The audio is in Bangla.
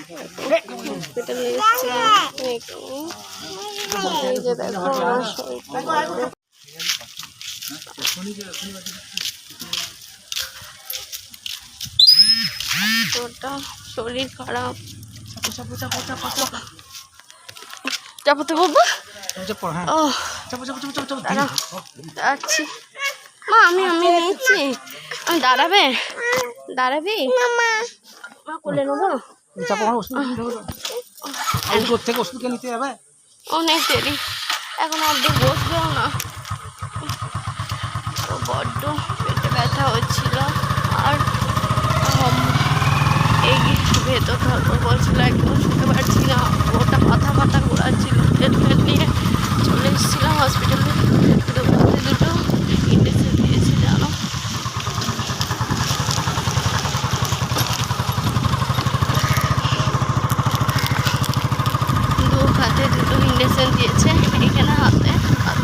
হসপিটালে এসেছি। এই যে দেখো আমার শরীরটা ওটা শরীর খারাপ। চাপাতে বাবা যাচ্ছি মা। আমি নিচ্ছি। আমি দাঁড়াবে দাঁড়াবি মা কোলে নেবো। অনেক দেরি এখন অবধি বসবেও না। বড্ড পেটে ব্যথা হচ্ছিল আর এই ভেতর ধরপর বলছিল, একদম শুতে পারছি না। ওটা মাথা ফাথা ঘোরাচ্ছিল। ট্রিটমেন্ট নিয়ে চলে এসেছিলাম হসপিটালে। দুটো ইঞ্জেকশন দিয়েছে জানো। দু হাতে দুটো ইঞ্জেকশন দিয়েছে, এখানে হাতে আর